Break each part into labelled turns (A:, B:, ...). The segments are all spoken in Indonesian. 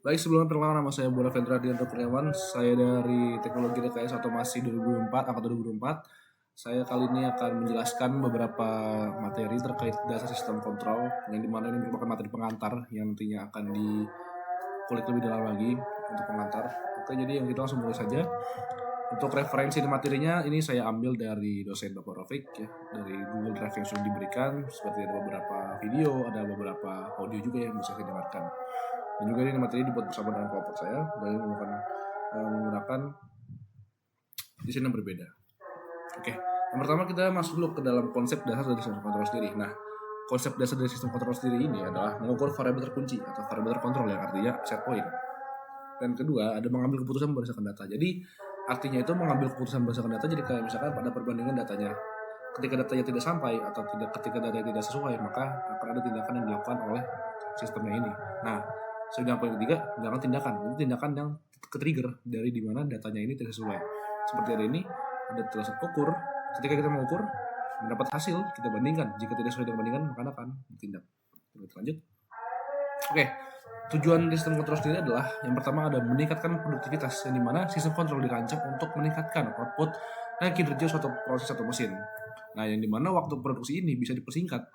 A: Baik, sebelumnya perkenalkan nama saya Bola Fendra Dianto Kurniawan. Saya dari Teknologi Rekayasa Otomasi 2004, angkatan 2004. Saya kali ini akan menjelaskan beberapa materi terkait dasar sistem kontrol, yang dimana ini merupakan materi pengantar yang nantinya akan dikulik lebih dalam lagi untuk pengantar. Oke, jadi yang kita langsung mulai saja. Untuk referensi dan materinya ini saya ambil dari dosen Bapak Rafiq ya, dari Google Drive yang sudah diberikan, seperti ada beberapa video, ada beberapa audio juga yang bisa saya dengarkan. Dan juga ini materi dibuat bersama dengan kelompok saya dan menggunakan desain yang berbeda. Oke, yang pertama kita masuk dulu ke dalam konsep dasar dari sistem kontrol sendiri. Nah, konsep dasar dari sistem kontrol sendiri ini adalah mengukur variabel terkunci atau variabel terkontrol yang artinya set point. Dan kedua, ada mengambil keputusan berdasarkan data. Jadi artinya itu mengambil keputusan berdasarkan data. Jadi kayak misalkan pada perbandingan datanya, ketika datanya tidak sampai atau ketika datanya tidak sesuai, maka akan ada tindakan yang dilakukan oleh sistemnya ini. Nah, sedang poin ketiga, jangan tindakan. Itu tindakan yang ke-trigger dari dimana datanya ini tidak sesuai. Seperti ada ini, ada tulisan ukur. Ketika kita mengukur, mendapat hasil, kita bandingkan. Jika tidak sesuai dengan bandingan, maka akan ditindak. Kita lanjut. Oke, tujuan sistem kontrol sendiri adalah yang pertama ada meningkatkan produktivitas, yang dimana sistem kontrol dirancang untuk meningkatkan output dan kinerja suatu proses atau mesin. Nah, yang dimana waktu produksi ini bisa dipersingkat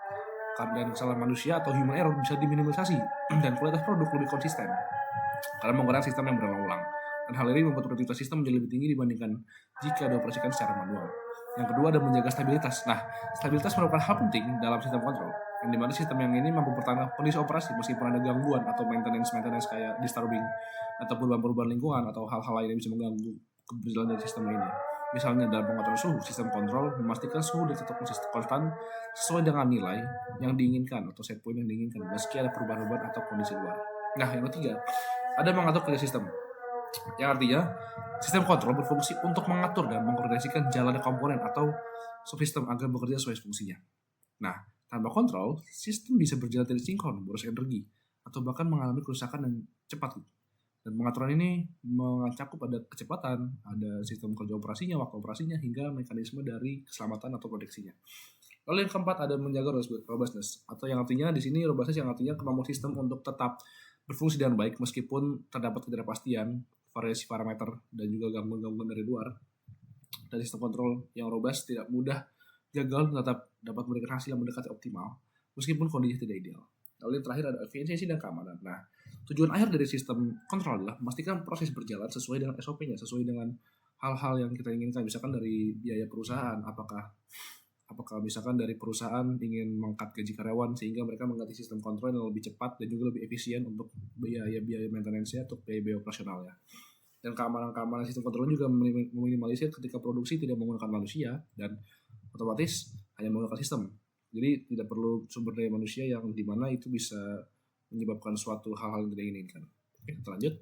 A: karena kesalahan manusia atau human error bisa diminimalisasi dan kualitas produk lebih konsisten karena menggunakan sistem yang berulang-ulang. Dan hal ini membuat produktivitas sistem menjadi lebih tinggi dibandingkan jika dioperasikan secara manual. Yang kedua ada menjaga stabilitas. Nah, stabilitas merupakan hal penting dalam sistem kontrol, yang dimana sistem yang ini mampu bertahan kondisi operasi meskipun ada gangguan atau maintenance kayak disturbing atau perubahan-perubahan lingkungan atau hal-hal lain yang bisa mengganggu keberjalanan dari sistem ini. Misalnya dalam pengatur suhu, sistem kontrol memastikan suhu tetap konstan sesuai dengan nilai yang diinginkan atau set point yang diinginkan meski ada perubahan-perubahan atau kondisi luar. Nah, yang ketiga, ada mengatur kerja sistem, yang artinya sistem kontrol berfungsi untuk mengatur dan mengkoordinasikan jalannya komponen atau subsistem agar bekerja sesuai fungsinya. Nah, tanpa kontrol, sistem bisa berjalan tidak sinkron, boros energi, atau bahkan mengalami kerusakan yang cepat. Dan pengaturan ini mencakup ada kecepatan, ada sistem kerja operasinya, waktu operasinya, hingga mekanisme dari keselamatan atau proteksinya. Lalu yang keempat ada menjaga robustness, atau yang artinya di sini robustness yang artinya kemampuan sistem untuk tetap berfungsi dengan baik meskipun terdapat ketidakpastian, variasi parameter, dan juga gangguan-gangguan dari luar. Dan sistem kontrol yang robust tidak mudah gagal tetap dapat memberikan hasil yang mendekati optimal meskipun kondisi tidak ideal. Lalu yang terakhir ada efisiensi dan keamanan. Nah, tujuan akhir dari sistem kontrol adalah memastikan proses berjalan sesuai dengan SOP-nya, sesuai dengan hal-hal yang kita inginkan. Misalkan dari biaya perusahaan, apakah misalkan dari perusahaan ingin mengangkat gaji karyawan sehingga mereka mengganti sistem kontrol yang lebih cepat dan juga lebih efisien untuk biaya maintenance-nya atau biaya operasionalnya. Dan keamanan sistem kontrol juga meminimalisir ketika produksi tidak menggunakan manusia dan otomatis hanya menggunakan sistem. Jadi tidak perlu sumber daya manusia yang dimana itu bisa menyebabkan suatu hal-hal yang tidak diinginkan. Oke, kita lanjut.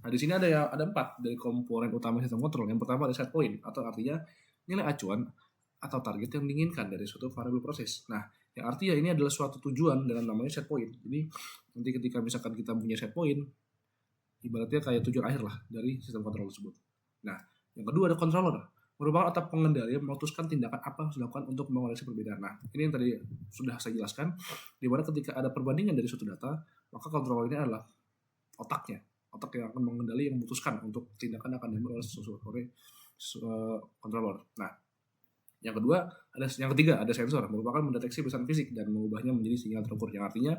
A: Nah, di sini ada 4 dari komponen utama sistem kontrol. Yang pertama ada set point, atau artinya nilai acuan atau target yang diinginkan dari suatu variabel proses. Nah, yang artinya ini adalah suatu tujuan dengan namanya set point. Jadi nanti ketika misalkan kita punya set point, ibaratnya kayak tujuan akhir lah dari sistem kontrol tersebut. Nah, yang kedua ada controller, merupakan otak pengendali yang memutuskan tindakan apa yang harus dilakukan untuk mengoreksi perbedaan. Nah, ini yang tadi sudah saya jelaskan, di mana ketika ada perbandingan dari suatu data, maka controller ini adalah otak yang akan mengendali, yang memutuskan untuk tindakan akan diambil oleh controller. Nah, yang ketiga ada sensor, merupakan mendeteksi pesan fisik dan mengubahnya menjadi sinyal terukur. Yang artinya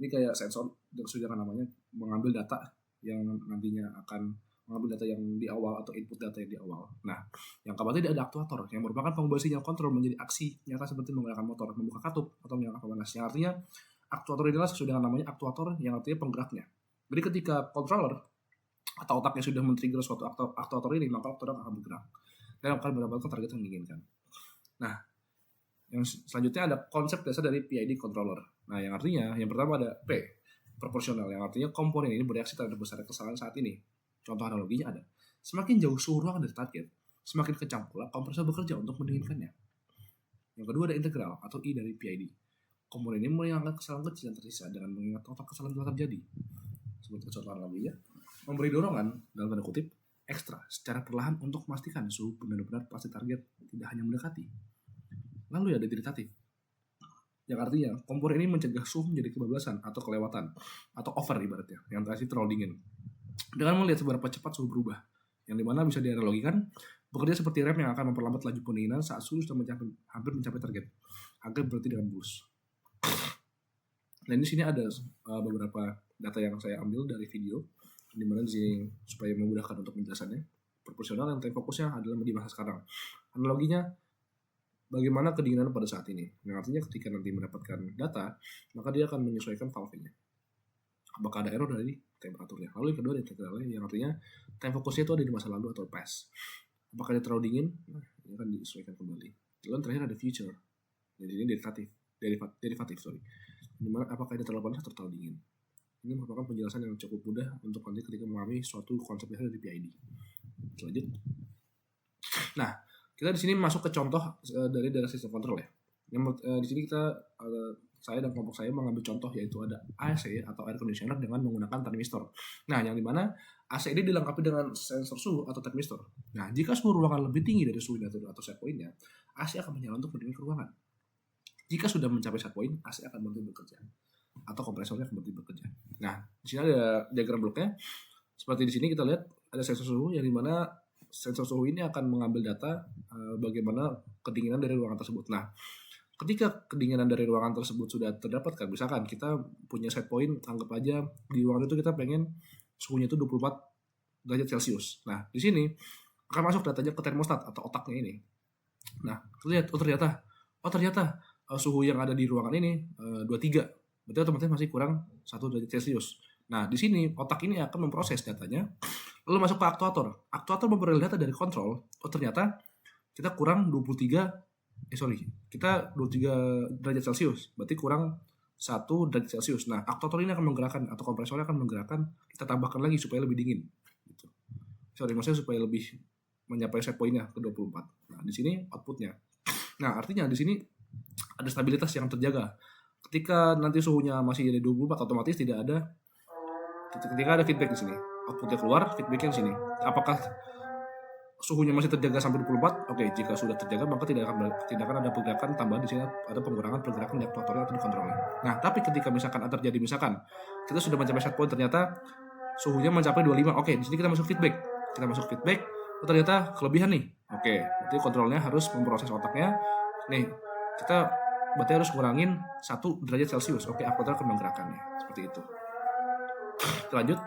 A: ini kayak sensor, sesuai dengan namanya, mengambil data yang nantinya akan mengambil data yang di awal atau input data yang di awal. Nah, yang keempat ada aktuator yang merupakan pengubah sinyal kontrol menjadi aksi nyata seperti menggunakan motor, membuka katup atau menyalakan pemanas. Yang artinya aktuator inilah sesuai dengan namanya aktuator yang artinya penggeraknya. Jadi ketika controller atau otaknya sudah men-trigger suatu aktuator ini, maka aktuator akan bergerak dan akan mendapatkan target yang diinginkan. Nah, yang selanjutnya ada konsep dasar dari PID controller. Nah, yang artinya yang pertama ada P, proporsional, yang artinya komponen ini bereaksi terhadap besar kesalahan saat ini. Contoh analoginya ada, semakin jauh suhu ruangan dari target, semakin kencang pula kompresor bekerja untuk mendinginkannya. Yang kedua ada integral atau I dari PID. Komponen ini mengingatkan kesalahan kecil yang tersisa dengan mengingat total kesalahan telah terjadi. Seperti contoh analoginya, memberi dorongan dalam tanda kutip ekstra secara perlahan untuk memastikan suhu benar-benar pasti target, tidak hanya mendekati. Lalu ada diritatif. Yang artinya kompor ini mencegah suhu menjadi kebablasan atau kelewatan atau over ibaratnya, yang tadi terlalu dingin. Dengan melihat seberapa cepat suhu berubah, yang dimana bisa dianalogikan bekerja seperti rem yang akan memperlambat laju pendinginan saat suhu sudah hampir mencapai target agar berhenti dengan mulus. Dan di sini ada beberapa data yang saya ambil dari video, di mana di sini supaya memudahkan untuk penjelasannya. Proporsional yang time fokusnya adalah di masa sekarang. Analoginya bagaimana kedinginan pada saat ini. Yang artinya ketika nanti mendapatkan data, maka dia akan menyesuaikan valve-nya. Apakah ada error dari temperaturnya. Lalu yang kedua ada temperaturnya, yang artinya time fokusnya itu ada di masa lalu atau past. Apakah dia terlalu dingin? Nah, ini akan disesuaikan kembali. Lalu yang terakhir ada future. Jadi ini derivatif. Dimana apakah dia terlalu panas atau terlalu dingin. Ini merupakan penjelasan yang cukup mudah untuk nanti ketika memahami suatu konsep dasar dari PID. Lanjut. Nah, kita di sini masuk ke contoh dari sistem kontrol ya. Yang di sini saya dan kelompok saya mengambil contoh yaitu ada AC atau air conditioner dengan menggunakan termistor. Nah, yang dimana AC ini dilengkapi dengan sensor suhu atau termistor. Nah, jika suhu ruangan lebih tinggi dari suhu atau set point-nya, AC akan menyala untuk mendingin ruangan. Jika sudah mencapai set point, AC akan berhenti bekerja atau kompresornya akan berhenti bekerja. Nah, di sini ada diagram bloknya. Seperti di sini kita lihat ada sensor suhu yang dimana sensor suhu ini akan mengambil data bagaimana kedinginan dari ruangan tersebut. Nah, ketika kedinginan dari ruangan tersebut sudah terdapatkan, misalkan kita punya set point, anggap aja di ruangan itu kita pengen suhunya itu 24 derajat Celcius. Nah, di sini akan masuk datanya ke termostat atau otaknya ini. Nah, lihat, ternyata suhu yang ada di ruangan ini 23. Berarti otomatis masih kurang 1 derajat Celcius. Nah, di sini otak ini akan memproses datanya, lalu masuk ke aktuator. Aktuator memperoleh data dari kontrol. Oh, ternyata kita kurang 23 derajat Celcius. Berarti kurang 1 derajat Celcius. Nah, aktuator ini akan menggerakkan atau kompresornya akan menggerakkan, kita tambahkan lagi supaya lebih dingin. Gitu. Maksudnya supaya lebih mencapai set point-nya ke 24. Nah, di sini outputnya. Nah, artinya di sini ada stabilitas yang terjaga. Ketika nanti suhunya masih di 24, otomatis tidak ada ketika ada feedback di sini. Outputnya keluar, feedbacknya di sini. Apakah suhunya masih terjaga sampai 24? Oke, jika sudah terjaga maka tidak akan ada pergerakan tambahan di sini, ada pengurangan pergerakan di aktuatornya atau di kontrolnya. Nah, tapi ketika misalkan kita sudah mencapai set point, ternyata suhunya mencapai 25. Oke, di sini kita masuk feedback. Oh, ternyata kelebihan nih. Oke, berarti kontrolnya harus memproses otaknya. Nih, kita berarti harus kurangin 1 derajat Celcius. Oke, aktuator akan menggerakkannya. Seperti itu. Kita lanjut.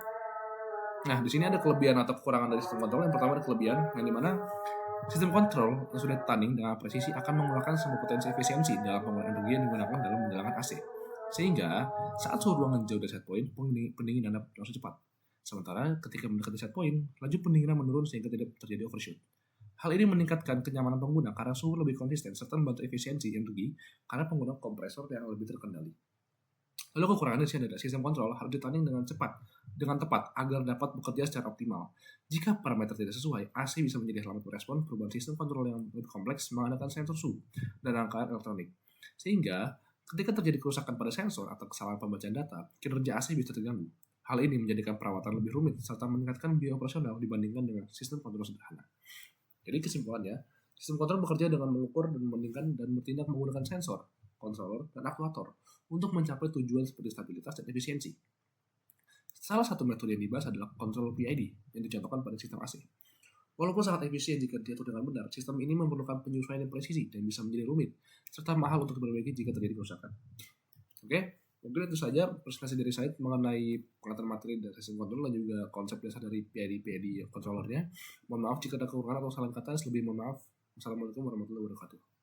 A: Nah, di sini ada kelebihan atau kekurangan dari sistem kontrol. Yang pertama ada kelebihan, yang dimana sistem kontrol yang sudah ditanding dengan presisi akan menggunakan semua potensi efisiensi dalam penggunaan energi yang digunakan dalam menjalankan AC. Sehingga saat suhu ruangan jauh dari set point, pendinginan dapat langsung cepat. Sementara ketika mendekati set point, laju pendinginan menurun sehingga tidak terjadi overshoot. Hal ini meningkatkan kenyamanan pengguna karena suhu lebih konsisten serta membantu efisiensi energi karena pengguna kompresor yang lebih terkendali. Lalu kekurangannya di sini adalah sistem kontrol harus ditanding dengan tepat agar dapat bekerja secara optimal. Jika parameter tidak sesuai, AC bisa menjadi lambat merespon perubahan sistem kontrol yang lebih kompleks menggunakan sensor suhu dan rangkaian elektronik. Sehingga ketika terjadi kerusakan pada sensor atau kesalahan pembacaan data, kinerja AC bisa terganggu. Hal ini menjadikan perawatan lebih rumit serta meningkatkan biaya operasional dibandingkan dengan sistem kontrol sederhana. Jadi kesimpulannya, sistem kontrol bekerja dengan mengukur dan membandingkan dan bertindak menggunakan sensor, controller, dan aktuator untuk mencapai tujuan seperti stabilitas dan efisiensi. Salah satu metode yang dibahas adalah kontrol PID yang dicontohkan pada sistem AC. Walaupun sangat efisien jika diatur dengan benar, sistem ini memerlukan penyesuaian yang presisi dan bisa menjadi rumit, serta mahal untuk diperbaiki jika terjadi kerusakan. Oke, mungkin itu saja presentasi dari saya mengenai pengetahuan materi dari sistem kontrol dan juga konsep dasar dari PID controllernya. Mohon maaf jika ada kekurangan atau salah kata, lebih mohon maaf. Assalamualaikum warahmatullahi wabarakatuh.